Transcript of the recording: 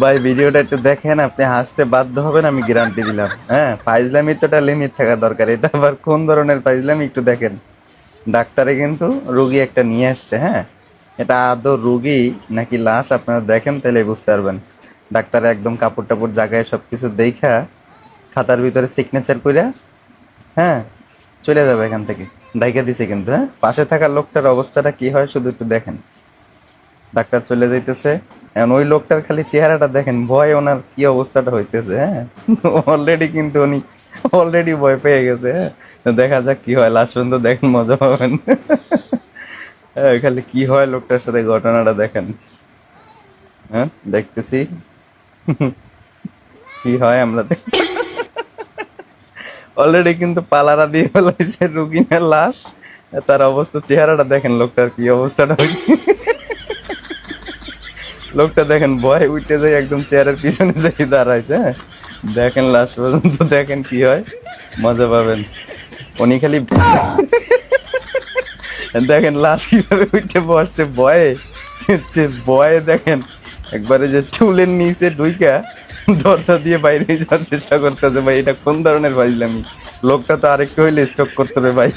ভাই ভিডিওটা একটু দেখেন, আপনি হাসতে বাধ্য হবেন, আমি গ্যারান্টি দিলাম। হ্যাঁ, ফাইজলামি তো একটা লিমিট থাকা দরকার। এটা আবার কোন ধরনের ফাইজলামি একটু দেখেন। ডাক্তারে কিন্তু রুগী একটা নিয়ে আসছে, হ্যাঁ, এটা আদৌ রুগী নাকি লাশ আপনারা দেখেন তাহলে বুঝতে পারবেন। ডাক্তার একদম কাপড় টাপড় জায়গায় সবকিছু দেখা খাতার ভিতরে সিগনেচার কইরা, হ্যাঁ, চলে যাবে এখান থেকে। ডাইকা দিছে কিন্তু, হ্যাঁ, পাশে থাকা লোকটার অবস্থাটা কি হয় শুধু একটু দেখেন। ডাক্তার চলে যাইতেছে, এখন ওই লোকটার খালি চেহারাটা দেখেন, ভয় ওনার কি অবস্থাটা হইতেছে, হ্যাঁ। অলরেডি কিন্তু উনি অলরেডি ভয় পেয়ে গেছে, হ্যাঁ। তো দেখা যাক কি হয়, লাস্ট পর্যন্ত দেখেন, মজা পাবেন। হ্যাঁ, খালি কি হয় লোকটার সাথে ঘটনাটা দেখেন। হ্যাঁ, দেখতেছি কি হয় আমরা অলরেডি কিন্তু পালারা দিয়ে ফেলাইছে রুগিনের লাশ। তার অবস্থা, চেহারাটা দেখেন লোকটার কি অবস্থাটা হয়েছে। লোকটা দেখেন ভয় উঠে যায়, একদম চেয়ারের পিছনে যাই দাঁড়াইছে, হ্যাঁ। দেখেন লাস্ট পর্যন্ত দেখেন কি হয়, মজা পাবেন। উনি খালি দেখেন লাশ কিভাবে উঠে বসছে ভয়ে, ভয়ে দেখেন একবারে যে চুলের নিচে ঢুইকা দরজা দিয়ে বাইরে যাওয়ার চেষ্টা করতেছে। ভাই এটা কোন ধরনের ফাইজলামি? লোকটা তো আরেকটু হইলে স্টক করতে হবে ভাই।